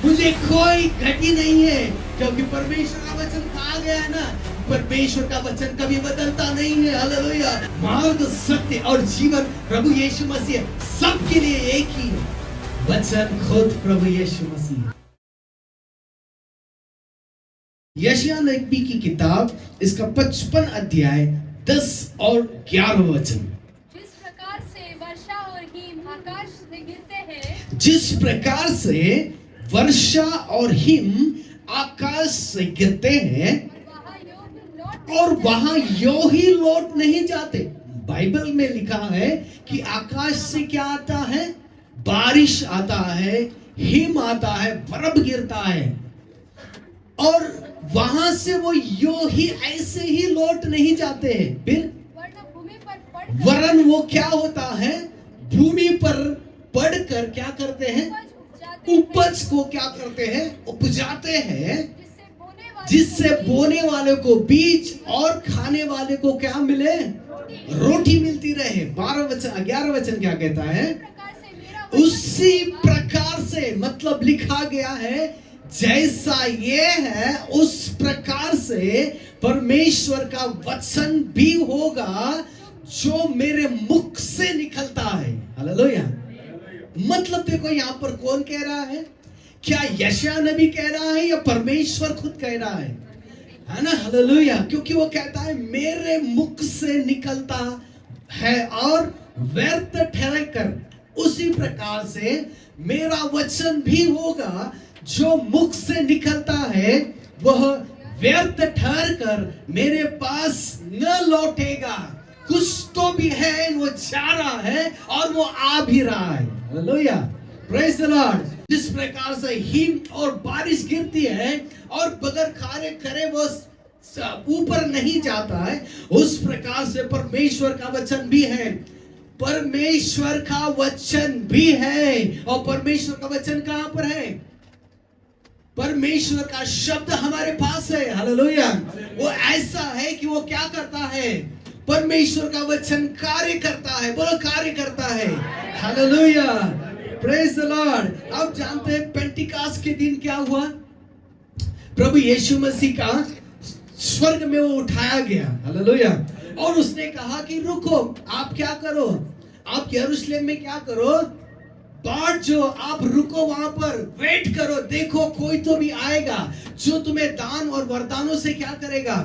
मुझे कोई घटी नहीं है, क्योंकि परमेश्वर का वचन कहा गया है ना, परमेश्वर का वचन कभी बदलता नहीं है। हालेलुया। मार्ग, सत्य और जीवन प्रभु यीशु मसीह सबके लिए एक ही है। वचन खुद प्रभु यीशु मसीह। यशायाह नबी की किताब, इसका 55 अध्याय 10 और 11 वचन। जिस प्रकार से वर्षा और हिम आकाश से गिरते हैं, जिस प्रकार से वर्षा और हिम आकाश से गिरते हैं और वहां यो ही लौट नहीं जाते। बाइबल में लिखा है कि आकाश से क्या आता है? बारिश आता है, हिम आता है, बर्फ गिरता है, और वहां से वो यो ही ऐसे ही लौट नहीं जाते हैं। फिर वरन वो क्या होता है? भूमि पर पड़कर क्या करते हैं? उपज को क्या करते हैं? उपजाते हैं, जिससे बोने वाले को बीज और खाने वाले को क्या मिले? रोटी मिलती रहे। 11 वचन क्या कहता है? उसी प्रकार से, मतलब लिखा गया है जैसा ये है उस प्रकार से परमेश्वर का वचन भी होगा जो मेरे मुख से निकलता है। हालेलुया। मतलब देखो यहां पर कौन कह रहा है? क्या यशायाह नबी कह रहा है या परमेश्वर खुद कह रहा है? है ना? हालेलुया। क्योंकि वो कहता है मेरे मुख से निकलता है और व्यर्थ ठहरकर उसी प्रकार से मेरा वचन भी होगा जो मुख से निकलता है वह व्यर्थ ठहर कर मेरे पास न लौटेगा। कुछ तो भी है, वो जा रहा है और वो आ भी रहा है। Hallelujah, praise the Lord. जिस प्रकार से हिम और बारिश गिरती है और बगैर खाने करे वो ऊपर नहीं जाता है, उस प्रकार से परमेश्वर का वचन भी है। परमेश्वर का वचन भी है। और परमेश्वर का वचन कहां पर है? परमेश्वर का शब्द हमारे पास है। हालेलुया। वो ऐसा है कि वो क्या करता है? परमेश्वर का वचन कार्य करता है। बोलो, कार्य करता है। Hallelujah, praise the Lord. अब जानते हैं पेंटिकास्ट के दिन क्या हुआ? प्रभु यीशु मसीह का स्वर्ग में वो उठाया गया। हालेलुया। और उसने कहा कि रुको, आप क्या करो? आप यरूशलेम में क्या करो? बाट जो, आप रुको, वहां पर वेट करो, देखो कोई तो भी आएगा जो तुम्हें दान और वरदानों से क्या करेगा?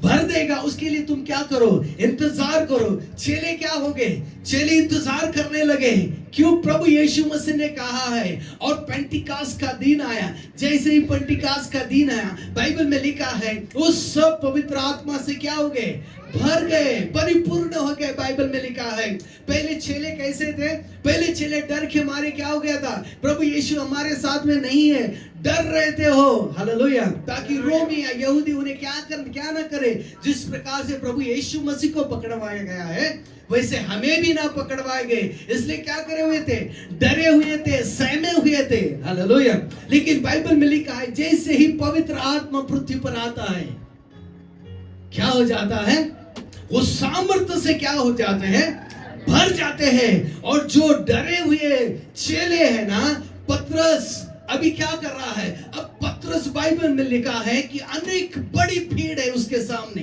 भर देगा। उसके लिए तुम क्या करो? इंतजार करो। चेले क्या हो गए? चेले इंतजार करने लगे। क्यों? प्रभु यीशु मसीह ने कहा है। और पेंटिकास्ट का दिन आया। जैसे ही पेंटिकास्ट का दिन आया, बाइबल में लिखा है उस सब पवित्र आत्मा से क्या हो गए? भर गए, परिपूर्ण हो गए। बाइबल में लिखा है पहले चेले कैसे थे? पहले चेले डर के मारे क्या हो गया था? प्रभु यीशु हमारे साथ में नहीं है, डर रहे थे हो। हालेलुया। ताकि रोमी या यहूदी उन्हें क्या ना करे। जिस प्रकार से प्रभु यीशु मसीह को पकड़वाया गया है, वैसे हमें भी ना पकड़वाए गए। इसलिए क्या करे हुए थे? डरे हुए थे, सहमे हुए थे। हालेलुया। लेकिन बाइबल में लिखा है जैसे ही पवित्र आत्मा पृथ्वी पर आता है, क्या हो जाता है? वो सामर्थ्य से क्या हो जाते हैं? भर जाते हैं। और जो डरे हुए चेले हैं ना, पतरस अभी क्या कर रहा है? अब पतरस, बाइबल में लिखा है कि अनेक बड़ी भीड़ है उसके सामने।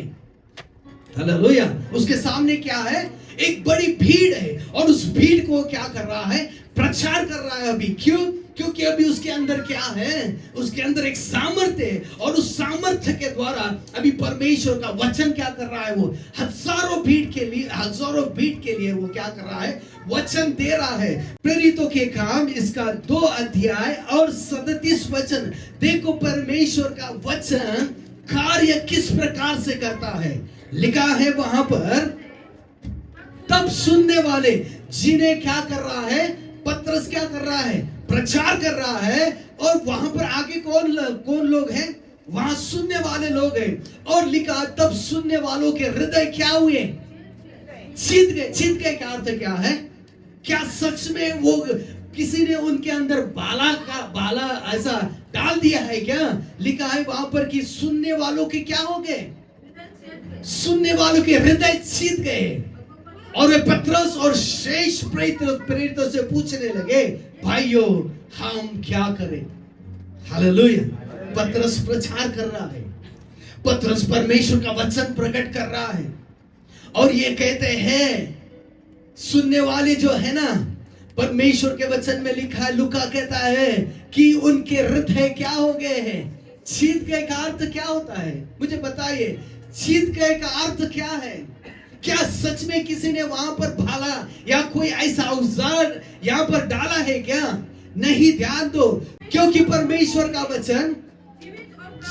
हालेलुया। उसके सामने क्या है? एक बड़ी भीड़ है। और उस भीड़ को क्या कर रहा है? प्रचार कर रहा है अभी। क्यों? क्योंकि अभी उसके अंदर क्या है? उसके अंदर एक सामर्थ्य है। और उस सामर्थ्य के द्वारा अभी परमेश्वर का वचन क्या कर रहा है? वो हजारों भीड़ के लिए वो क्या कर रहा है? वचन दे रहा है। प्रेरितों के काम, इसका 2 अध्याय और 37 वचन। देखो परमेश्वर का वचन कार्य किस प्रकार से करता है। लिखा है वहां पर, तब सुनने वाले, जिन्हें क्या कर रहा है? पतरस क्या कर रहा है? प्रचार कर रहा है। और वहां पर आगे कौन लोग हैं? वहां सुनने वाले लोग हैं। और लिखा, तब सुनने वालों के हृदय क्या हुए? जीत गए। जीत गए का अर्थ क्या है? क्या सच में वो किसी ने उनके अंदर बाला ऐसा डाल दिया है क्या? लिखा है वहां पर कि सुनने वालों के क्या हो गए? सुनने वालों के हृदय जीत गए। और वे पतरस और शेष प्रेरितों से पूछने लगे, भाइयों हम क्या करें? हालेलुया। पतरस प्रचार कर रहा है, पतरस परमेश्वर का वचन प्रकट कर रहा है और ये कहते हैं, सुनने वाले जो है ना, परमेश्वर के वचन में लिखा है, लूका कहता है कि उनके हृदय क्या हो गए हैं, छीत गए का अर्थ क्या होता है? मुझे बताइए, छीत गए का अर्थ क्या है? क्या सच में किसी ने वहां पर भाला या कोई ऐसा औजार यहां पर डाला है क्या? नहीं, ध्यान दो, क्योंकि परमेश्वर का वचन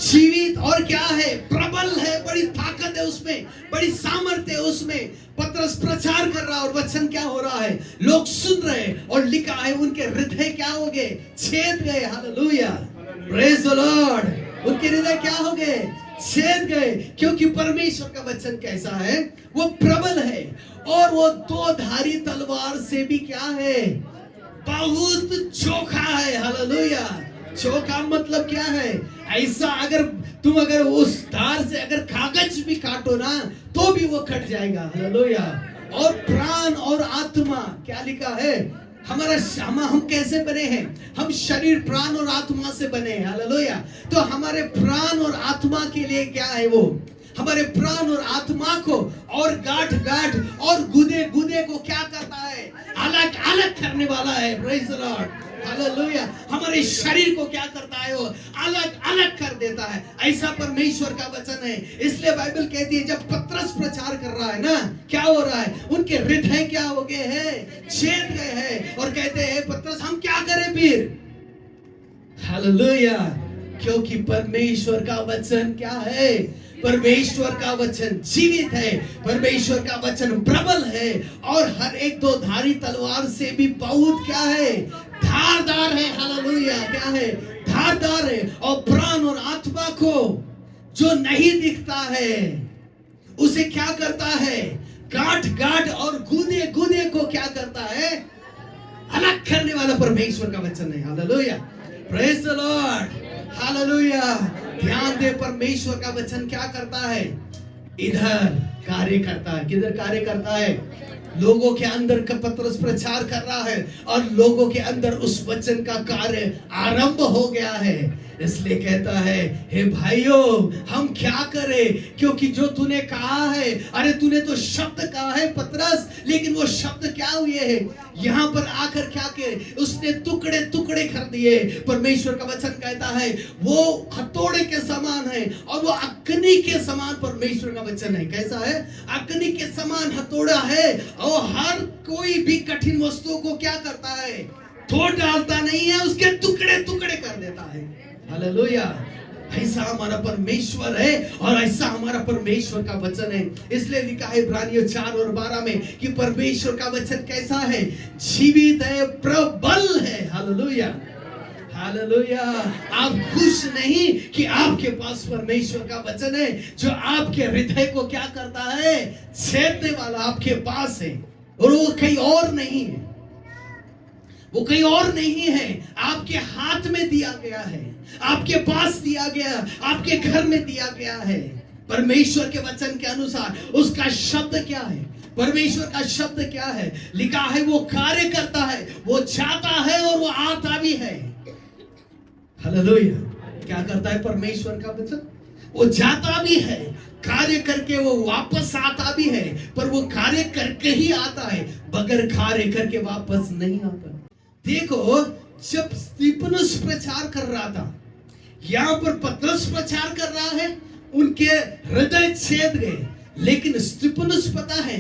जीवित और क्या है, प्रबल है, बड़ी ताकत है उसमें, बड़ी सामर्थ्य है उसमें। पतरस प्रचार कर रहा है और वचन क्या हो रहा है, लोग सुन रहे हैं और लिखा है उनके हृदय क्या हो गए, छेद गए। Hallelujah, praise the Lord. उनके हृदय क्या हो गए, छेद गए, क्योंकि परमेश्वर का वचन कैसा है, वो प्रबल है और वो दो धारी तलवार से भी क्या है, बहुत चोखा है। हालेलुया। चोखा मतलब क्या है? ऐसा अगर तुम उस धार से अगर कागज भी काटो ना तो भी वो कट जाएगा। हालेलुया। और प्राण और आत्मा क्या लिखा है, हम कैसे बने हैं, हम शरीर प्राण और आत्मा से बने हैं। हालेलुया। तो हमारे प्राण और आत्मा के लिए क्या है, वो हमारे प्राण और आत्मा को और गांठ गांठ और गुदे गुदे को क्या करता है, अलग अलग करने वाला है। Praise the lord. हालेलुया। हमारे शरीर को क्या करता है, वो अलग अलग कर देता है। ऐसा परमेश्वर का वचन है। इसलिए बाइबल कहती है, जब पतरस प्रचार कर रहा है ना, क्या हो रहा है, उनके हृदय क्या हो गए हैं, छेद गए हैं और कहते हैं, पतरस हम क्या करें फिर? हालेलुया। क्योंकि परमेश्वर का वचन क्या है, परमेश्वर का वचन जीवित है, परमेश्वर का वचन प्रबल है और हर एक दो धारी तलवार से भी बहुत क्या है, धारदार है। हालेलुया। क्या है, धारदार है और प्राण और आत्मा को जो नहीं दिखता है उसे क्या करता है, गांठ गांठ और गुदे गुदे को क्या करता है, अलग करने वाला परमेश्वर का वचन है। Hallelujah, praise the lord. Hallelujah. ध्यान दे, परमेश्वर का वचन क्या करता है, इधर कार्य करता है। किधर कार्य करता है, लोगों के अंदर का पतरस प्रचार कर रहा है और लोगों के अंदर उस वचन का कार्य आरंभ हो गया है। इसलिए कहता है, हे भाइयों हम क्या करें, क्योंकि जो तूने कहा है, अरे तूने तो शब्द कहा है पतरस, लेकिन वो शब्द क्या हुए हैं, यहाँ पर आकर क्या के उसने टुकड़े टुकड़े कर दिए। परमेश्वर का वचन कहता है वो हथौड़े के समान है और वो अग्नि के समान परमेश्वर का वचन है। कैसा है, अग्नि के समान हथौड़ा है और हर कोई भी कठिन वस्तु को क्या करता है, तोड़ डालता नहीं है, उसके टुकड़े टुकड़े कर देता है। हालेलुया। ऐसा हमारा परमेश्वर है और ऐसा हमारा परमेश्वर का वचन है। इसलिए लिखा है इब्रानियों 4 और 12 में कि परमेश्वर का वचन कैसा है, जीवित है, प्रबल है। Hallelujah, hallelujah. आप खुश नहीं कि आपके पास परमेश्वर का वचन है जो आपके हृदय को क्या करता है, छेदने वाला आपके पास है और वो कहीं और नहीं है, वो कहीं और नहीं है, आपके हाथ में दिया गया है, आपके पास दिया गया, आपके घर में दिया गया है। परमेश्वर के वचन के अनुसार उसका शब्द क्या है, परमेश्वर का शब्द क्या है, लिखा है वो कार्य करता है, वो जाता है और वो आता भी है। हालेलुया। क्या करता है परमेश्वर का वचन, वो जाता भी है, कार्य करके वो वापस आता भी है, पर वो कार्य करके ही आता है, बगैर कार्य करके वापस नहीं आता। देखो, जब स्तिफनुस प्रचार कर रहा था, यहां पर पतरस प्रचार कर रहा है, उनके हृदय छेद गए, लेकिन स्तिफनुस पता है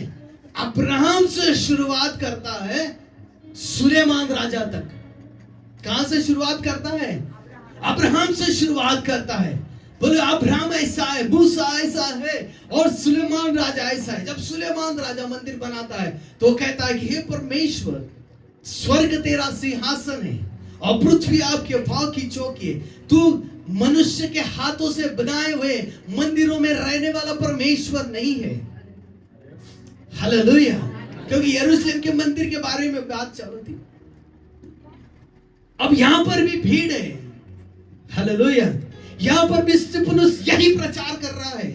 अब्राहम से शुरुआत करता है सुलेमान राजा तक। कहां से शुरुआत करता है, अब्राहम से शुरुआत करता है। बोले अब्राहम ऐसा है, मूसा ऐसा है और सुलेमान राजा ऐसा है। जब सुलेमान राजा मंदिर बनाता है तो कहता है कि हे परमेश्वर, स्वर्ग तेरा सिंहासन है और पृथ्वी आपके पांव की चौकी है, तू मनुष्य के हाथों से बनाए हुए मंदिरों में रहने वाला परमेश्वर नहीं है। हालेलुया। क्योंकि यरूशलेम के मंदिर के बारे में बात चल रही थी, अब यहां पर भी भीड़ है। हालेलुया। यहां पर भी स्तिफनुस यही प्रचार कर रहा है,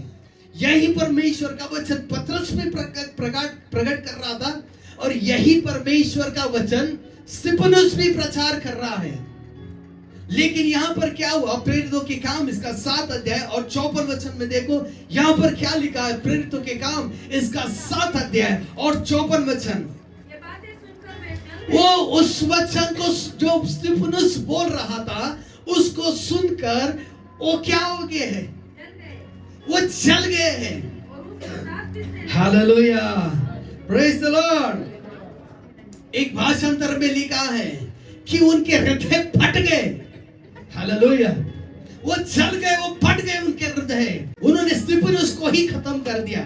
यही परमेश्वर का वचन पतरस में प्रकट कर रहा था और यही परमेश्वर का वचन स्तिफनुस भी प्रचार कर रहा है। लेकिन यहाँ पर क्या हुआ? प्रेरितों के काम इसका 7 अध्याय और 54 वचन में देखो, यहाँ पर क्या लिखा है? प्रेरितों के काम इसका 7 अध्याय और 54 वचन। ये बातें सुनकर वे जल वो उस वचन को जो स्तिफनुस बोल रहा था, उसको सुनकर वो क्या हो गए हैं? गए वो जल गए हैं। और उसके साथ भी से हालेलुया, प्रेज द लॉर्ड। एक भाषांतर में लिखा है कि उनके हृदय फट गए। हालेलुया, वो जल गए, वो फट गए उनके हृदय। उन्होंने स्तिफनुस को ही खत्म कर दिया।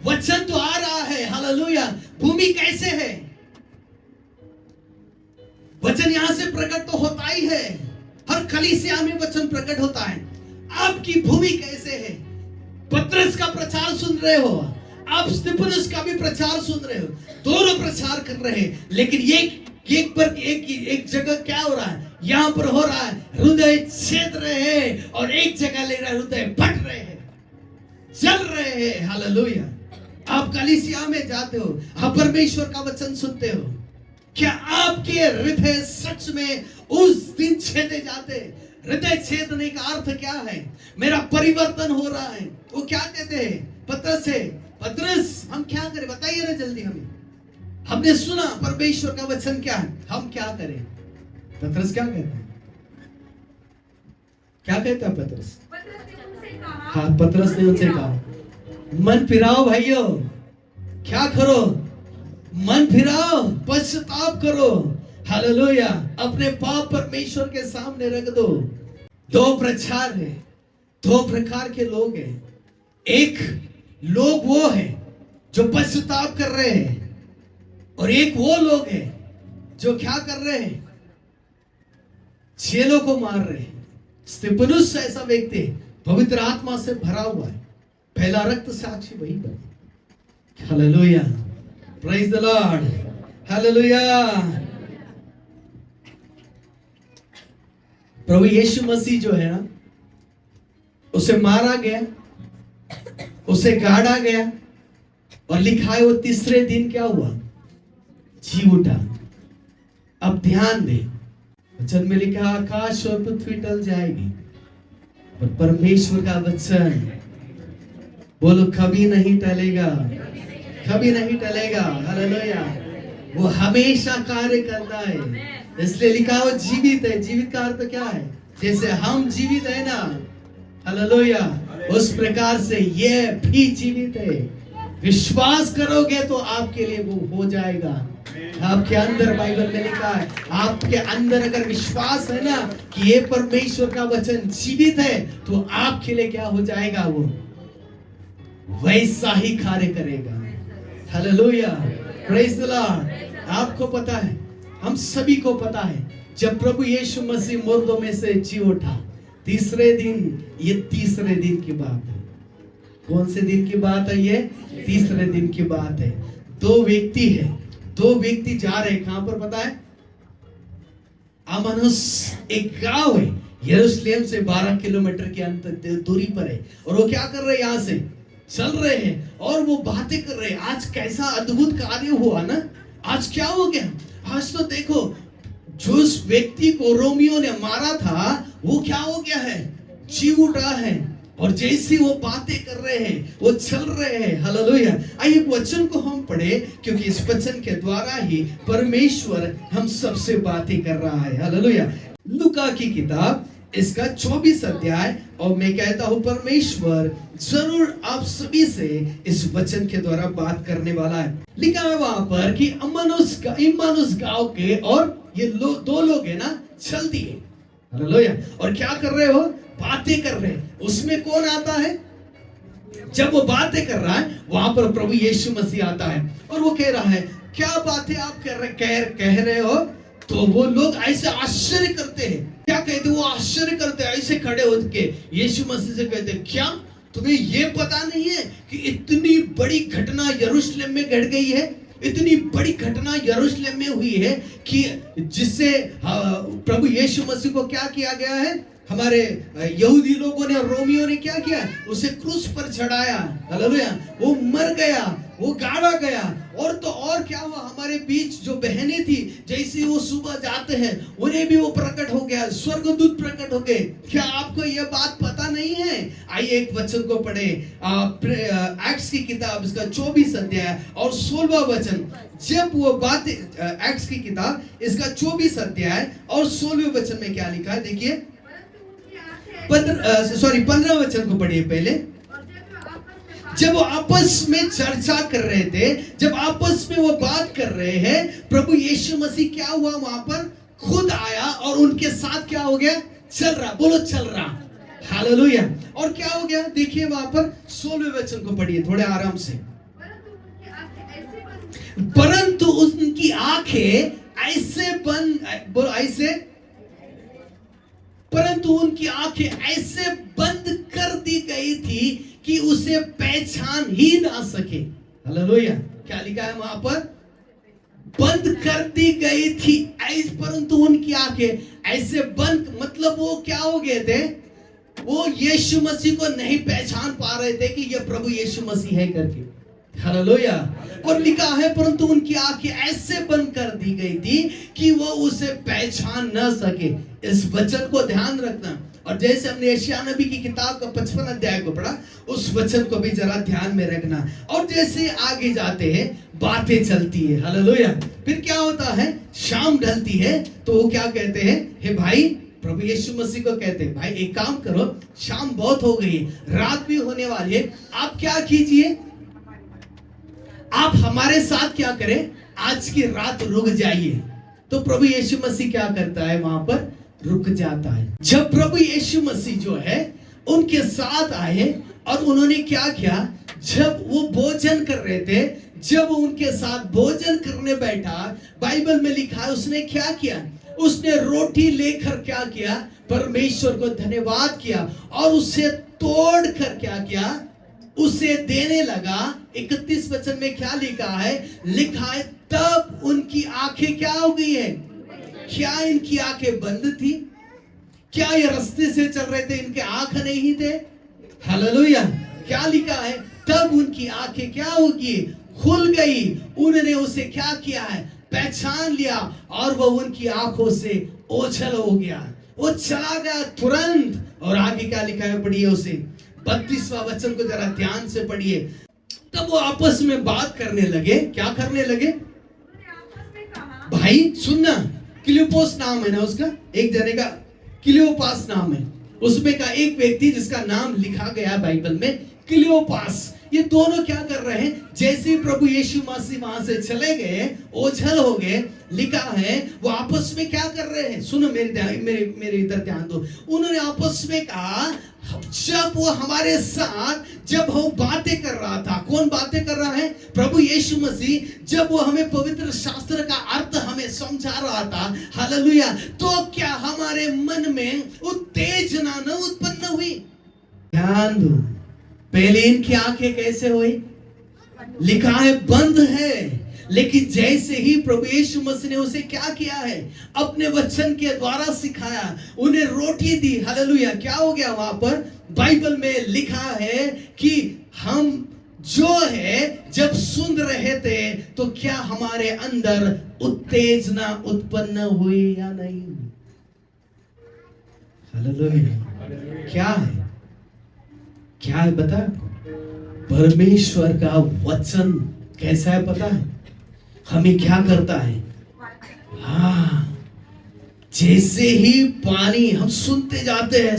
वचन तो आ रहा है, हालेलुया। भूमि कैसे है? वचन यहां से प्रकट तो होता ही है, हर कलीसिया में वचन प्रकट होता है। आपकी भूमि कैसे है? पतरस का प्रचार सुन रहे हो, आप स्तिफनुस का भी प्रचार सुन रहे हो, दोनों प्रचार कर रहे हैं, लेकिन एक जगह क्या हो रहा है? यहां पर हो रहा है हृदय छेद रहे हैं, और एक जगह ले रहा है हृदय फट रहे हैं, जल रहे हैं। हालेलुया। आप कलीसिया में जाते हो, आप परमेश्वर का वचन सुनते हो, क्या आपके हृदय सच में उस दिन छेदे जाते? हृदय छेदने का अर्थ क्या है? मेरा परिवर्तन हो रहा है। वो क्या कहते हैं पतरस से? पतरस, हम क्या करें? बताइए ना जल्दी हमें। हमने सुना परमेश्वर का वचन क्या है, हम क्या करें? पतरस क्या कहता है? क्या कहता है पतरस? पतरस ने उनसे कहा, हाँ, पतरस ने उनसे कहा, मन फिराओ भाइयों। क्या करो? मन फिराओ, पश्चाताप करो। हालेलुया। अपने पाप परमेश्वर के सामने रख दो। दो प्रचार है, दो प्रकार के लोग हैं। एक लोग वो है जो पश्चाताप कर रहे हैं, और एक वो लोग हैं जो क्या कर रहे हैं? चेलों को मार रहे हैं। स्तिफनुस ऐसा व्यक्ति है, पवित्र आत्मा से भरा हुआ है, पहला रक्त साक्षी वही बने। Hallelujah, praise the lord, hallelujah. प्रभु यीशु मसीह जो है ना, उसे मारा गया, उसे गाड़ा गया, और लिखा है वो तीसरे दिन क्या हुआ? जी उठा। अब ध्यान दे, वचन में लिखा आकाश और पृथ्वी टल जाएगी, पर परमेश्वर का वचन बोलो कभी नहीं टलेगा, कभी नहीं टलेगा। हालेलुया। वो हमेशा कार्य करता है, इसलिए लिखा वो जीवित है। जीवित का अर्थ क्या है? जैसे हम जीवित है ना, हालेलुया, उस प्रकार से ये भी जीवित है। विश्वास करोगे तो आपके लिए वो हो जाएगा। आपके अंदर, बाइबल में लिखा है, आपके अंदर अगर विश्वास है ना कि ये परमेश्वर का वचन जीवित है, तो आपके लिए क्या हो जाएगा? वो वैसा ही कार्य करेगा। Hallelujah, praise the Lord. आपको पता है, हम सभी को पता है, जब प्रभु यीशु मसीह मुर्दों में से जी उठा तीसरे दिन, ये तीसरे दिन की बात है। कौन से दिन की बात है? ये तीसरे दिन की बात है। दो व्यक्ति है, दो व्यक्ति जा रहे, कहां पर पता है? अमानुस एक गांव है, यरूशलेम से 12 किलोमीटर के अंतर दूरी पर है। और वो क्या कर रहे हैं? यहां से चल रहे हैं और वो बातें कर रहे हैं। आज कैसा अद्भुत कार्य हुआ ना, आज क्या हो गया? आज तो देखो, जो उस व्यक्ति को रोमियो ने मारा था, वो क्या हो गया है? जी उठा है। और जैसी वो बातें कर रहे हैं, वो चल रहे हैं। हालेलुया। आइए वचन को हम पढ़े, क्योंकि इस वचन के द्वारा ही परमेश्वर हम सबसे बातें कर रहा है। हालेलुया। लूका की किताब इसका 24 अध्याय, और मैं कहता हूं परमेश्वर जरूर आप सभी से इस वचन के द्वारा बात करने वाला है। लिखा है वहां पर कि इम्मानुस गांव के, और ये दो लोग है ना, चल दिए। हालेलुया। और क्या कर रहे हो? बातें कर रहे हैं। उसमें कौन आता है? जब वो बातें कर रहा है, वहां पर प्रभु यीशु मसीह आता है, और वो कह रहा है, क्या बातें आप कह रहे हो? तो वो लोग ऐसे आश्चर्य करते हैं। क्या कहते? वो आश्चर्य करते हैं, ऐसे खड़े होकर के यीशु मसीह से कहते, क्या तुम्हें ये पता नहीं है कि इतनी बड़ी घटना यरूशलेम में घट गई है? इतनी बड़ी घटना यरूशलेम में हुई है कि जिससे प्रभु यीशु मसीह को क्या किया गया है? हमारे यहूदी लोगों ने, रोमियो ने क्या किया? उसे क्रूस पर चढ़ाया। हालेलुया। वो मर गया, वो गाड़ा गया। और तो और क्या हुआ, हमारे बीच जो बहनें थी, जैसे वो सुबह जाते हैं उन्हें भी वो प्रकट हो गया, स्वर्गदूत प्रकट हो गए। क्या आपको यह बात पता नहीं है? आइए एक वचन को पढ़े, एक्ट्स की किताब इसका 24 अध्याय और 16वां वचन। जब वो बात, एक्ट्स की किताब इसका 24 अध्याय और 16वें वचन में क्या लिखा है देखिए। 15 वचन को पढ़िए पहले। जब वो आपस में चर्चा कर रहे थे, जब आपस में वो बात कर रहे हैं, प्रभु यीशु मसीह क्या हुआ वहां पर, खुद आया और उनके साथ क्या हो गया, चल रहा। बोलो चल रहा। हालेलुया। और क्या हो गया देखिए वहां पर 16वें वचन को पढ़िए थोड़े आराम से। परंतु उनकी आंखें ऐसे बंद, बोलो ऐसे, परंतु उनकी आंखें ऐसे बंद कर दी गई थी कि उसे पहचान ही ना सके। हालेलुया। क्या लिखा है वहां पर, बंद कर दी गई थी, परंतु उनकी आंखें ऐसे बंद, मतलब वो क्या हो गए थे, वो यीशु मसीह को नहीं पहचान पा रहे थे कि ये प्रभु यीशु मसीह है करके। हालेलुया। और लिखा है परंतु उनकी आंखें ऐसे बंद कर दी गई थी कि वो उसे पहचान न सके। इस वचन को ध्यान रखना। और जैसे हमने यशायाह नबी की किताब का 55 अध्याय को पढ़ा, उस वचन को भी जरा ध्यान में रखना। और जैसे आगे जाते हैं बातें चलती है। हालेलुया। फिर क्या होता है, शाम ढलती है तो वो क्या कहते हैं, हे भाई, प्रभु यीशु मसीह को कहते हैं, भाई एक काम करो, शाम बहुत हो गई है, रात भी होने वाली है, आप क्या कीजिए, आप हमारे साथ क्या करें, आज की रात रुक जाइए। तो प्रभु यीशु मसीह क्या करता है, वहां पर रुक जाता है। जब प्रभु यीशु मसीह जो है उनके साथ आए और उन्होंने क्या किया, जब वो भोजन कर रहे थे, जब वो उनके साथ भोजन करने बैठा, बाइबल में लिखा है उसने क्या किया, उसने रोटी लेकर क्या किया, परमेश्वर को धन्यवाद किया और उसे तोड़ कर क्या किया, उसे देने लगा। 31 वचन में क्या लिखा है, लिखा है तब उनकी आंखें क्या हो गई है। क्या इनकी आंखें बंद थी? क्या ये रास्ते से चल रहे थे, इनके आंख नहीं थे? हालेलुया। क्या लिखा है, तब उनकी आंखें क्या होगी, खुल गई। उन्होंने उसे क्या किया है, पहचान लिया और वो उनकी आंखों से ओझल हो गया, वो चला गया तुरंत। और आगे क्या लिखा है पढ़िए उसे, 32वां वचन को जरा ध्यान से पढ़िए। तब वो आपस में बात करने लगे। क्या करने लगे भाई, सुनना, क्लियोपास नाम है ना उसका, एक जने का क्लियोपास नाम है, उसमें का एक व्यक्ति जिसका नाम लिखा गया बाइबल में क्लियोपास। ये दोनों क्या कर रहे हैं, जैसे ही प्रभु यीशु मसीह वहां से चले गए, ओझल हो गए, लिखा है वो आपस में क्या कर रहे हैं, सुनो मेरे इधर ध्यान दो। उन्होंने आपस में कहा, जब वो हमारे साथ, जब वो बातें कर रहा था, कौन बातें कर रहा है, प्रभु यीशु मसीह, जब वो हमें पवित्र शास्त्र का अर्थ हमें समझा रहा था, हालेलुया, तो क्या हमारे मन में उत्तेजना न उत्पन्न हुई? ध्यान दो, पहले इनकी आंखें कैसे हुई, लिखा है बंद है, लेकिन जैसे ही प्रभु यीशु मसीह ने उसे क्या किया है, अपने वचन के द्वारा सिखाया, उन्हें रोटी दी। हालेलुया। क्या हो गया वहां पर, बाइबल में लिखा है कि हम जो है जब सुन रहे थे तो क्या हमारे अंदर उत्तेजना उत्पन्न हुई या नहीं? हालेलुया। क्या है, क्या है पता है? परमेश्वर का वचन कैसा है पता है, हमें क्या करता है, हाँ, जैसे ही पानी हम सुनते जाते हैं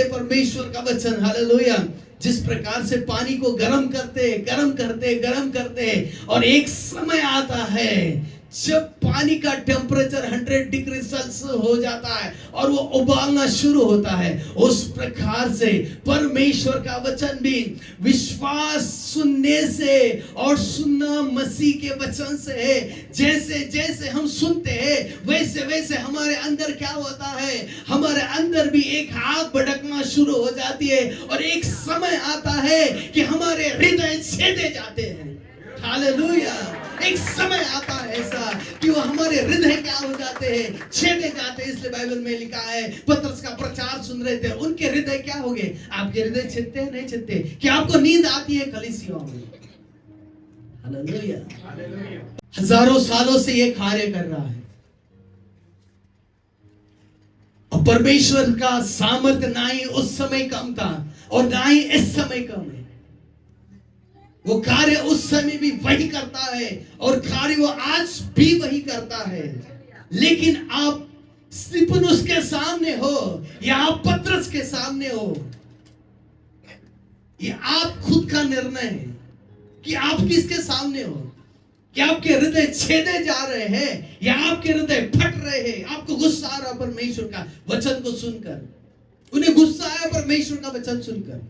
परमेश्वर का वचन, हालेलुया, जिस प्रकार से पानी को गरम करते हैं और एक समय आता है जब पानी का टेम्परेचर 100 डिग्री सेल्सियस हो जाता है और वो उबालना शुरू होता है, उस प्रकार से परमेश्वर का वचन भी विश्वास सुनने से और सुनना मसीह के वचन से है। जैसे जैसे हम सुनते हैं वैसे वैसे हमारे अंदर क्या होता है, हमारे अंदर भी एक आग भड़कना शुरू हो जाती है और एक समय आता है कि हमारे हृदय छेदे जाते हैं। हालेलुया। एक समय आता है ऐसा कि वो हमारे हृदय क्या हो जाते हैं, छेदे जाते हैं। इसलिए बाइबल में लिखा है, पतरस का प्रचार सुन रहे थे, उनके हृदय क्या हो गए? आपके हृदय छेदते हैं, नहीं छेदते? क्या आपको नींद आती है कलीसियाओं में? हालेलुया। हजारों सालों से ये कार्य कर रहा है और परमेश्वर का सामर्थ्य ना ही उस समय कम था और ना ही इस समय कम है। वो कार्य उस समय भी वही करता है और कार्य वो आज भी वही करता है। लेकिन आप स्तिफनुस के सामने हो या आप पतरस के सामने हो, ये आप खुद का निर्णय है कि आप किसके सामने हो। क्या आपके हृदय छेदे जा रहे हैं या आपके हृदय फट रहे हैं? आपको गुस्सा आ रहा परमेश्वर का वचन को सुनकर, उन्हें गुस्सा आया परमेश्वर का वचन सुनकर,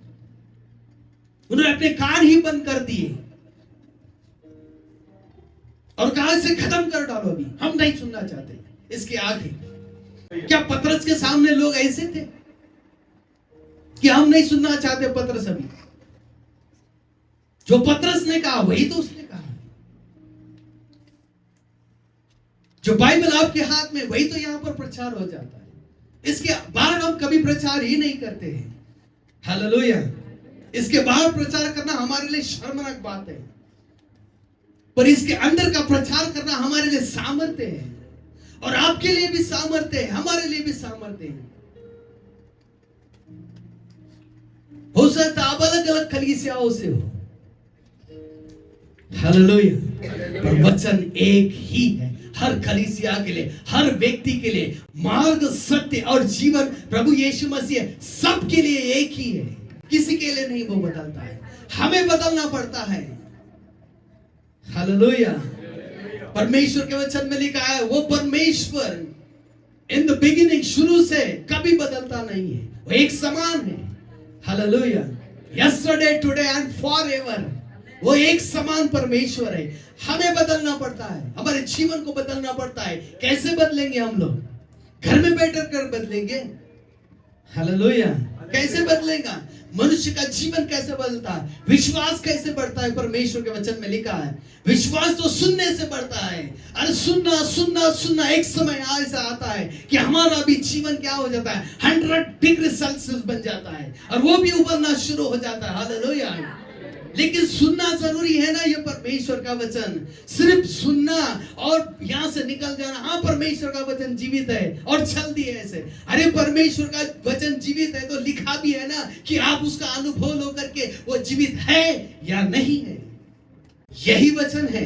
उन्होंने अपने कान ही बंद कर दिए और कहा इसे खत्म कर डालो, अभी हम नहीं सुनना चाहते इसके आगे। क्या पतरस के सामने लोग ऐसे थे कि हम नहीं सुनना चाहते पतरस? अभी जो पतरस ने कहा वही तो उसने कहा। जो बाइबल आपके हाथ में वही तो यहां पर प्रचार हो जाता है। इसके बाहर हम कभी प्रचार ही नहीं करते हैं। हालेलुया। इसके बाहर प्रचार करना हमारे लिए शर्मनाक बात है, पर इसके अंदर का प्रचार करना हमारे लिए सामर्थ्य है और आपके लिए भी सामर्थ्य है, हमारे लिए भी सामर्थ्य है। हो सकता आप अलग अलग कलीसियाओं से हो, हालेलुया, पर वचन एक ही है हर कलीसिया के लिए, हर व्यक्ति के लिए। मार्ग, सत्य और जीवन प्रभु यीशु मसीह सबके लिए एक ही है, किसी के लिए नहीं वो बदलता है, हमें बदलना पड़ता है। हालेलुया। परमेश्वर के वचन में लिखा है वो परमेश्वर इन द बिगिनिंग, शुरू से कभी बदलता नहीं है, वो एक समान है। Hallelujah. Yesterday, today and forever, वो एक समान परमेश्वर है। हमें बदलना पड़ता है, हमारे जीवन को बदलना पड़ता है। कैसे बदलेंगे हम लोग? घर में बैठकर कर बदलेंगे? हालेलुया। कैसे बदलेगा? मनुष्य का जीवन कैसे बदलता है? विश्वास कैसे बढ़ता है? परमेश्वर के वचन में लिखा है विश्वास तो सुनने से बढ़ता है। अरे सुनना सुनना सुनना, एक समय ऐसा आता है कि हमारा भी जीवन क्या हो जाता है, 100 डिग्री सेल्सियस बन जाता है और वो भी उबलना शुरू हो जाता है। हालेलुया। लेकिन सुनना जरूरी है ना, ये परमेश्वर का वचन। सिर्फ सुनना और यहां से निकल जाना, हाँ परमेश्वर का वचन जीवित है और चल दिए ऐसे। अरे परमेश्वर का वचन जीवित है तो लिखा भी है ना कि आप उसका अनुभव लो करके वो जीवित है या नहीं है। यही वचन है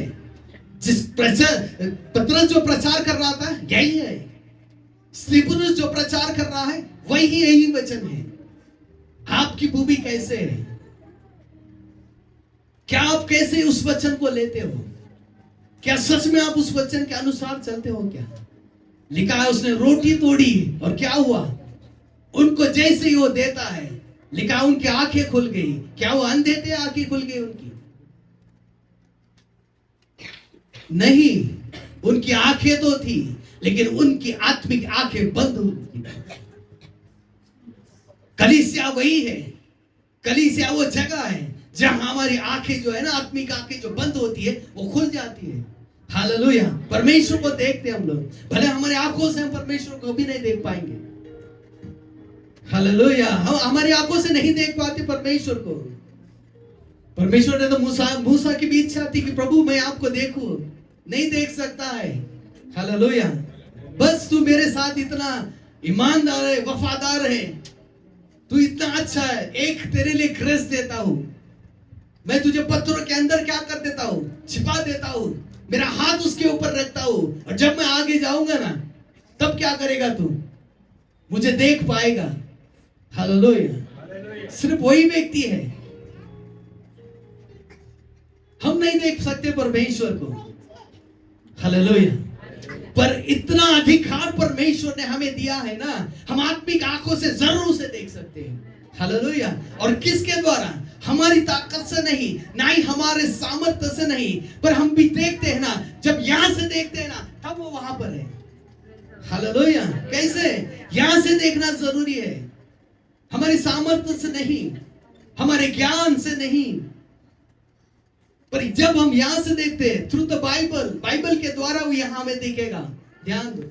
जिस पतरस जो प्रचार कर रहा था, यही है। स्तिफनुस जो प्रचार कर रहा है वही यही वचन है। आपकी भूमि कैसे है? क्या आप कैसे उस वचन को लेते हो? क्या सच में आप उस वचन के अनुसार चलते हो? क्या लिखा है उसने रोटी तोड़ी और क्या हुआ? उनको जैसे ही वो देता है, लिखा उनकी आंखें खुल गई। क्या वो अंधे थे? आंखें खुल गई उनकी? नहीं, उनकी आंखें तो थी लेकिन उनकी आत्मिक आंखें बंद हो गई। कलीसिया वही है, कलीसिया वो जगह है जहां हमारी आंखें जो है ना, आत्मिक आंखें जो बंद होती है वो खुल जाती है। हालेलुया। परमेश्वर को देखते हम लोग, भले हमारी आंखों से हम परमेश्वर को भी नहीं देख पाएंगे। हालेलुया। हम हमारी आंखों से नहीं देख पाते परमेश्वर को। परमेश्वर ने तो मूसा की भी इच्छा थी कि प्रभु मैं आपको देखूं, नहीं देख सकता है। हालेलुया। बस तू मेरे साथ इतना ईमानदार है, वफादार है, तू इतना अच्छा है, एक तेरे लिए ग्रेस देता हूं, मैं तुझे पत्थरों के अंदर क्या कर देता हूं, छिपा देता हूं, मेरा हाथ उसके ऊपर रखता हूं और जब मैं आगे जाऊंगा ना तब क्या करेगा तू? मुझे देख पाएगा। हालेलुया। सिर्फ वही व्यक्ति है, हम नहीं देख सकते परमेश्वर को। हालेलुया। पर इतना अधिकार परमेश्वर ने हमें दिया है ना, हम आत्मिक आंखों से जरूर उसे देख सकते हैं। हालेलुया। और किसके द्वारा? हमारी ताकत से नहीं, ना ही हमारे सामर्थ्य से नहीं, पर हम भी देखते हैं ना, जब यहां से देखते हैं ना तब वो वहां पर है। हालेलुया। कैसे? यहां से देखना जरूरी है, हमारी सामर्थ्य से नहीं, हमारे ज्ञान से नहीं, पर जब हम यहां से देखते हैं थ्रू द बाइबल, बाइबल के द्वारा वो यहां हमें दिखेगा। ध्यान दो,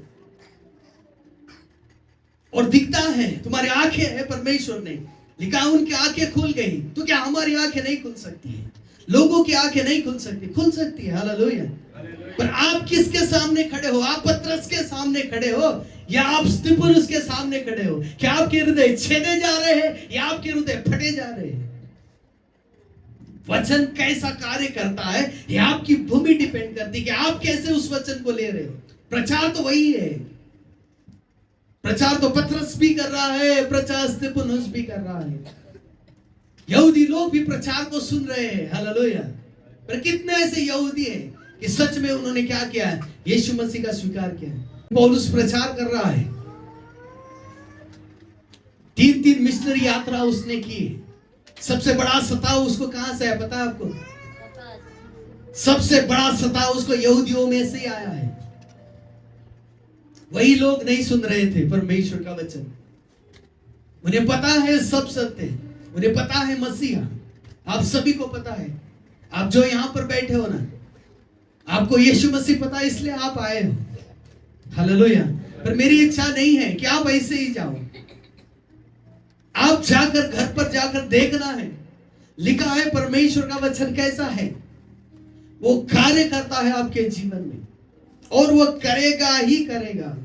और दिखता है। तुम्हारी आंखें है, परमेश्वर ने लिखा उनकी आंखें खुल गई। तो क्या हमारी आंखें नहीं खुल सकती है? लोगों की आंखें नहीं खुल सकती? खुल सकती है। हालेलुया। पर आप किसके सामने खड़े हो? आप पतरस के सामने खड़े हो या आप स्तिफनुस के सामने खड़े हो? क्या आपके हृदय छेदे जा रहे हैं या आपके हृदय फटे जा रहे हैं? वचन कैसा कार्य करता है ये आपकी भूमि डिपेंड करती है कि आप कैसे उस वचन को ले रहे हो। प्रचार तो वही है, प्रचार तो पतरस भी कर रहा है, प्रचार स्तिफनुस भी कर रहा है, यहूदी लोग भी प्रचार को सुन रहे हैं। हालेलुया। पर कितने ऐसे यहूदी हैं कि सच में उन्होंने क्या किया है? यीशु मसीह का स्वीकार किया है। पौलुस प्रचार कर रहा है, 3 मिशनरी यात्रा उसने की। सबसे बड़ा सताव उसको कहां से है पता है आपको? सबसे बड़ा सताव उसको यहूदियों में से ही आया है। वही लोग नहीं सुन रहे थे परमेश्वर का वचन। उन्हें पता है सब सत्य, उन्हें पता है मसीहा। आप सभी को पता है, आप जो यहां पर बैठे हो ना, आपको यीशु मसीह पता है, इसलिए आप आए हो। हालेलुया। पर मेरी इच्छा नहीं है कि आप ऐसे ही जाओ। आप जाकर घर पर जाकर देखना है। लिखा है परमेश्वर का वचन कैसा है, वो कार्य करता है आपके जीवन में, और वो करेगा ही करेगा।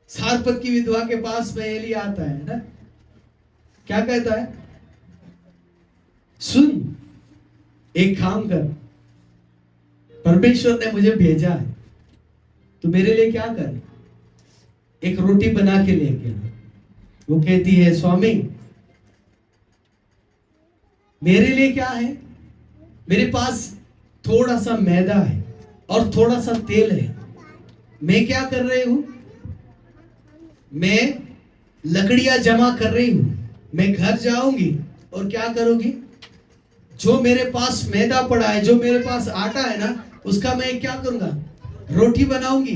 सारपत की विधवा के पास में एली आता है ना, क्या कहता है? सुन, एक काम कर, परमेश्वर ने मुझे भेजा है, तू मेरे लिए क्या कर, एक रोटी बना के लेके आ। वो कहती है, स्वामी मेरे लिए क्या है? मेरे पास थोड़ा सा मैदा है और थोड़ा सा तेल है। मैं क्या कर रही हूं? मैं लकड़ियां जमा कर रही हूं। मैं घर जाऊंगी और क्या करूंगी? जो मेरे पास मैदा पड़ा है, जो मेरे पास आटा है ना, उसका मैं क्या करूंगा? रोटी बनाऊंगी।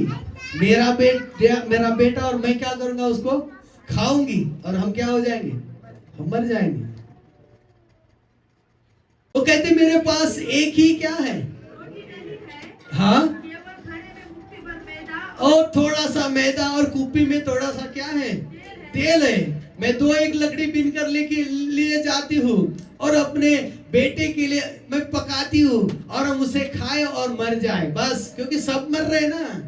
मेरा बेटा और मैं क्या करूंगा? उसको खाऊंगी और हम क्या हो जाएंगे? हम मर जाएंगे। वो कहते मेरे पास एक ही क्या है? हाँ, और थोड़ा सा मैदा और कुप्पी में थोड़ा सा क्या है? तेल है। मैं 2-1 लकड़ी बीनकर लेके लिए जाती हूँ और अपने बेटे के लिए मैं पकाती हूँ और हम उसे खाए और मर जाए बस। क्योंकि सब मर रहे हैं ना।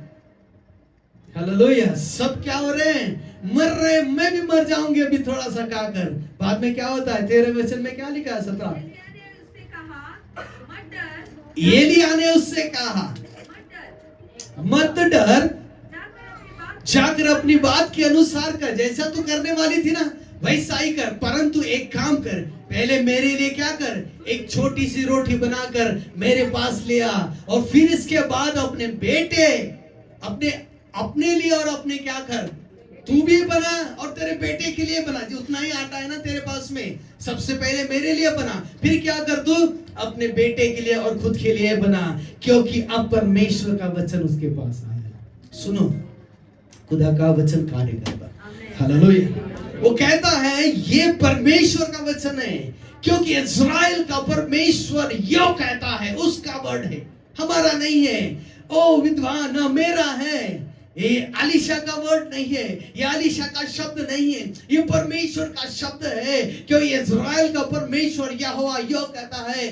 हालेलुया। सब क्या हो रहे हैं? मर रहे हैं। मैं भी मर जाऊंगी अभी थोड़ा सा खाकर। बाद में क्या होता है? तेरे वचन में क्या लिखा है? 17। एलिया ने उससे कहा मत डर, जाकर अपनी बात के अनुसार कर। जैसा तू करने वाली थी ना वैसा ही कर, परंतु एक काम कर, पहले मेरे लिए क्या कर, एक छोटी सी रोटी बनाकर मेरे पास ले आ, और फिर इसके बाद अपने बेटे, अपने लिए और अपने क्या कर, तू भी बना और तेरे बेटे के लिए बना। जो उतना ही आटा है ना तेरे पास में, सबसे पहले मेरे लिए बना, फिर क्या कर तू अपने बेटे के लिए और खुद के लिए बना, क्योंकि अब परमेश्वर का वचन उसके पास आया। सुनो, खुदा का वचन कार्य करता। हालेलुया। वो कहता है ये परमेश्वर का वचन है, क्योंकि इज़राइल का परमेश्वर यो कहता है, उसका वर्ड है, हमारा नहीं है। ओ विद्वान, मेरा है। ये अलीशा का वर्ड नहीं है, ये अलीशा का शब्द नहीं है, ये परमेश्वर का शब्द है। क्योंकि इज़राइल का परमेश्वर यहोवा यो कहता है,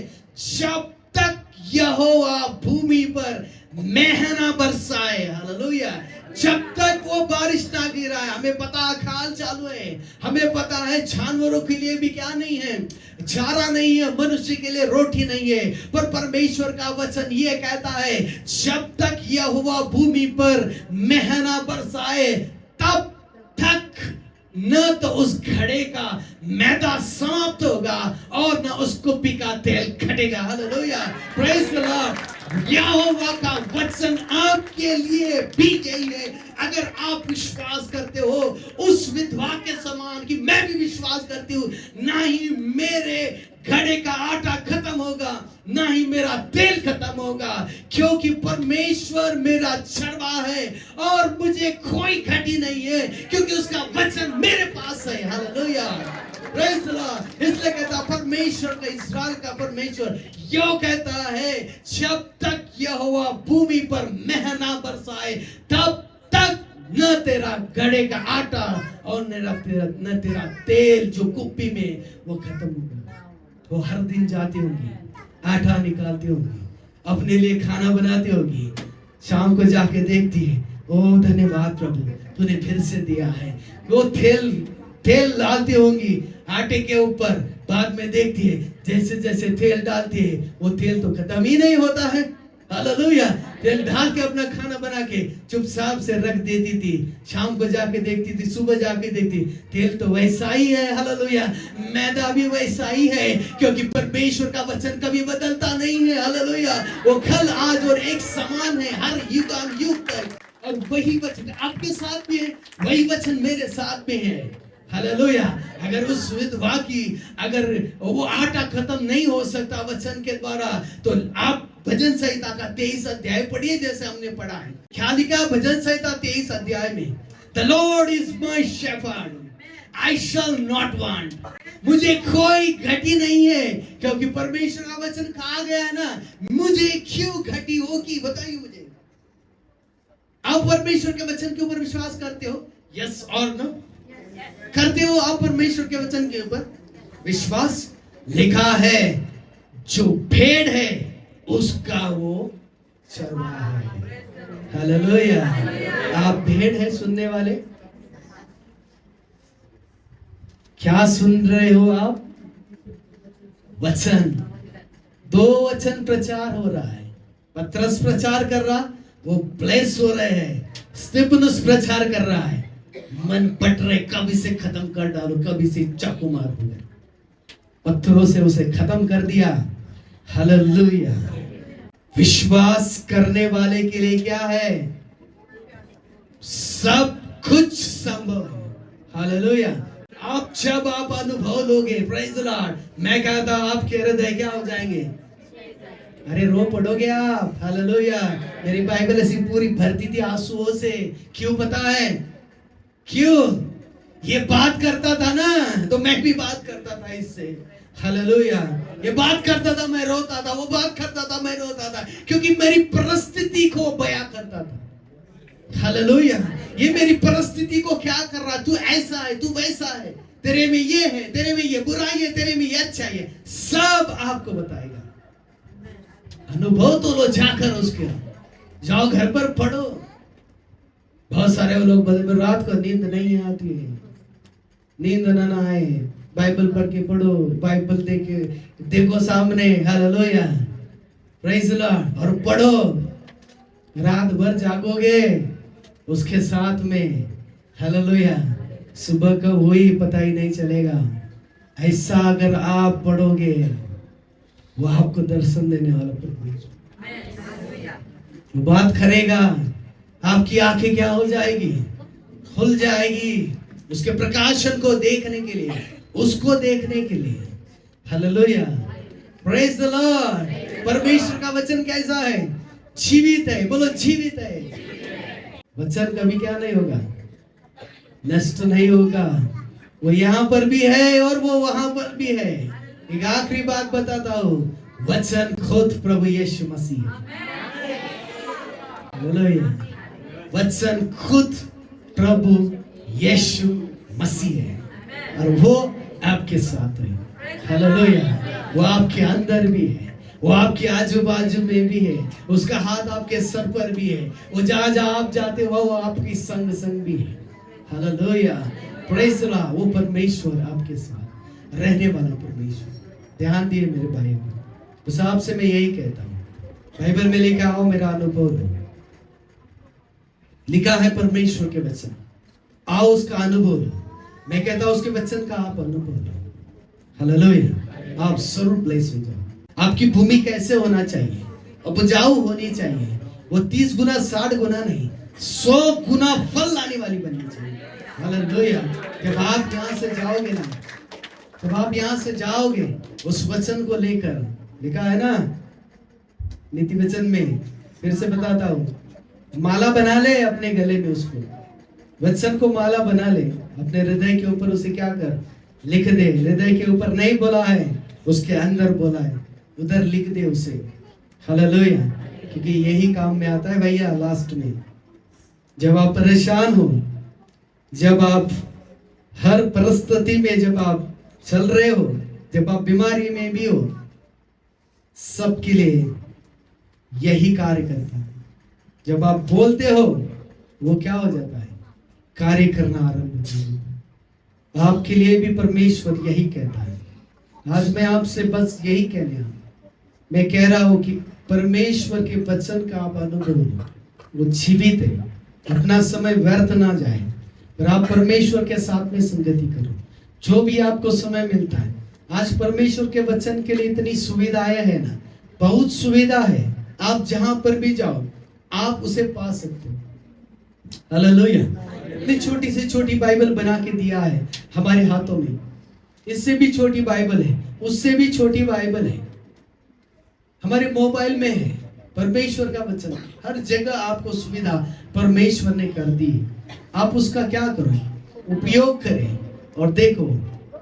जब तक यहोवा भूमि पर मेहना बरसाए, हालेलुया, जब तक वो बारिश ना गिरा है। हमें पता है अकाल चालू है, हमें पता है जानवरों के लिए भी क्या नहीं है, चारा नहीं है, मनुष्य के लिए रोटी नहीं है, पर परमेश्वर का वचन ये कहता है, जब तक यहोवा भूमि पर मेहना बरसाए तब तक न तो उस घड़े का मैदा समाप्त होगा और न उस कुप्पी का तेल घटेगा। Hallelujah, praise the lord. यहोवा का वचन आपके लिए भी यही है। अगर आप विश्वास करते हो उस विधवा के समान कि मैं भी विश्वास करती हूँ, ना ही मेरे घड़े का आटा खत्म होगा, ना ही मेरा तेल खत्म होगा, क्योंकि परमेश्वर मेरा छड़वा है और मुझे कोई घटी नहीं है, क्योंकि उसका वचन मेरे पास है। Hallelujah, praise the Lord. इसलिए कहता परमेश्वर का, इस्राएल का परमेश्वर यो कहता है, जब तक यहोवा भूमि पर मेंह ना बरसाए तब तक न तेरा गड़े का आटा और न तेरा तेल जो कुप्पी में वो खत्म होगा। वो हर दिन जाती होगी, आटा निकालती होगी, अपने लिए खाना बनाती होगी, शाम को जाके देखती है, ओ धन्यवाद प्रभु तूने फिर से दिया है। वो तेल डालती होंगी आटे के ऊपर, बाद में देखती है जैसे जैसे तेल डालती है वो तेल तो खत्म ही नहीं होता है। हालेलुया, तेल डाल के अपना खाना बना के चुपचाप से रख देती थी, शाम को जाके देखती थी, सुबह जाके देखती, तेल तो वैसा ही है। हालेलुया, मैदा भी वैसा ही है, क्योंकि परमेश्वर का वचन कभी बदलता नहीं है। हालेलुया, वो कल आज और एक समान है हर युग तक। और वही वचन आपके साथ भी है, वही वचन मेरे साथ में है। हालेलुया, अगर उस विधवा की अगर वो आटा खत्म नहीं हो सकता वचन के द्वारा, तो आप भजन संहिता का 23 अध्याय पढ़िए, जैसे हमने पढ़ा है। क्या लिखा भजन संहिता 23 अध्याय में? The Lord is my shepherd, I shall not want. मुझे कोई घटी नहीं है, क्योंकि परमेश्वर का वचन कहा गया है ना, मुझे क्यों घटी होगी? बताइए मुझे। आप परमेश्वर के वचन के ऊपर विश्वास करते हो? यस और नो? करते हो आप परमेश्वर के वचन के ऊपर विश्वास? लिखा है जो भेड़ है उसका वो चरवाहा है। हालेलुया, आप भेड़ है सुनने वाले? क्या सुन रहे हो आप? वचन, 2 वचन प्रचार हो रहा है। पत्रस प्रचार कर रहा, वो ब्लेस हो रहे हैं। स्तिफनुस प्रचार कर रहा है, मन पट रहे, कब इसे खत्म कर डालो, कब इसे चाकू मार दूंगा। पत्थरों से उसे खत्म कर दिया। हालेलुया, विश्वास करने वाले के लिए क्या है? सब कुछ संभव है। हालेलुया, आप जब आप अनुभव लोगे, प्रेज द लॉर्ड, मैं कहता हूं आपके हृदय क्या हो जाएंगे? अरे रो पड़ोगे आप। हालेलुया, मेरी बाइबल ऐसी पूरी भरती थी आंसुओं से। क्यों पता है? क्यों? ये बात करता था ना, तो मैं भी बात करता था इससे। हालेलुया, ये बात करता था, मैं रोता था, वो बात करता था, मैं रोता था, क्योंकि मेरी परिस्थिति को बयां करता था। हालेलुया, ये मेरी परिस्थिति को क्या कर रहा, तू ऐसा है, तू वैसा है, तेरे में ये है, तेरे में ये बुराई है, तेरे में ये अच्छा है, सब आपको बताएगा। अनुभव तो लो जाकर उसके, जाओ घर पर पढ़ो। बहुत सारे लोग बोलते रात को नींद नहीं आती है, नींद ना आए, बाइबल पढ़ के पढ़ो, बाइबल देखो सामने। हालेलुया, प्रेज द लॉर्ड, और पढ़ो, रात भर जागोगे उसके साथ में। हालेलुया, सुबह कब हुई पता ही नहीं चलेगा। ऐसा अगर आप पढ़ोगे, वो आपको दर्शन देने वाला परमेश्वर वो बात करेगा। आपकी आंखें क्या हो जाएगी? खुल जाएगी, उसके प्रकाशन को देखने के लिए, उसको देखने के लिए। Hallelujah, praise the Lord. परमेश्वर का वचन कैसा है? जीवित है। बोलो जीवित है। वचन कभी क्या नहीं होगा? नष्ट नहीं होगा। वो यहाँ पर भी है और वो वहां पर भी है। एक आखिरी बात बताता हूँ, वचन खुद प्रभु यीशु मसीह है। हालेलुया, वचन खुद प्रभु यीशु मसीह है, और वो आपके साथ है। हालेलुया, वो आपके अंदर भी है, वो आपके आजू बाजू में भी है, उसका हाथ आपके सर पर भी है, वो जहां जहां आप जाते हो वो आपकी संग संग भी है। Hallelujah, praise the Lord. वो परमेश्वर आपके साथ रहने वाला परमेश्वर। ध्यान दिए मेरे भाई, उस आपसे मैं यही कहता हूँ, बाइबल में लिखा हो, मेरा अनुभव है, लिखा है परमेश्वर के वचन, आओ उसका अनुभव लो। मैं कहता हूं उसके वचन का आप अनुभव लो। हालेलुया, आप जरूर ब्लेस हो जाओ। आपकी भूमि कैसे होना चाहिए? उपजाऊ होनी चाहिए। वो 30 गुना 60 गुना नहीं, 100 गुना फल लाने वाली बननी चाहिए। हालेलुया, जब आप यहाँ से जाओगे ना, जब आप यहाँ से जाओगे उस वचन को लेकर, लिखा है ना नीति वचन में, फिर से बताता हूँ, माला बना ले अपने गले में उसको, वचन को माला बना ले, अपने हृदय के ऊपर उसे क्या कर, लिख दे। हृदय के ऊपर नहीं बोला है, उसके अंदर बोला है, उधर लिख दे उसे। हालेलुया। क्योंकि यही काम में आता है भैया लास्ट में, जब आप परेशान हो, जब आप हर परिस्थिति में जब आप चल रहे हो, जब आप बीमारी में भी हो, सबके लिए यही कार्य करता है। जब आप बोलते हो वो क्या हो जाता है, कार्य करना आरंभ हो जाता है। आपके लिए भी परमेश्वर यही कहता है। आज मैं आपसे बस यही कहने आया, मैं कह रहा हूं कि परमेश्वर के वचन का आप अनुभव लो, वो जीवित है, अपना समय व्यर्थ ना जाए, पर आप परमेश्वर के साथ में संगति करो जो भी आपको समय मिलता है। आज परमेश्वर के वचन के लिए इतनी सुविधाएं है ना, बहुत सुविधा है, आप जहां पर भी जाओ आप उसे पा सकते हो। हालेलुया। इतनी छोटी से छोटी बाइबल बना के दिया है हमारे हाथों में, इससे भी छोटी बाइबल है, उससे भी छोटी बाइबल है, हमारे मोबाइल में है। परमेश्वर का वचन हर जगह आपको सुविधा परमेश्वर ने कर दी है। आप उसका क्या करो, उपयोग करें, और देखो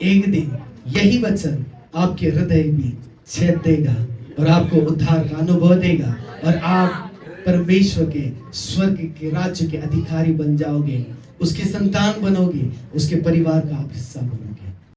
एक दिन यही वचन आपके हृदय में छेद देगा और आपको उद्धार का अनुभव देगा, और आप परमेश्वर के स्वर्ग के राज्य के अधिकारी बन जाओगे, उसके संतान बनोगे, उसके परिवार का आप हिस्सा बनोगे।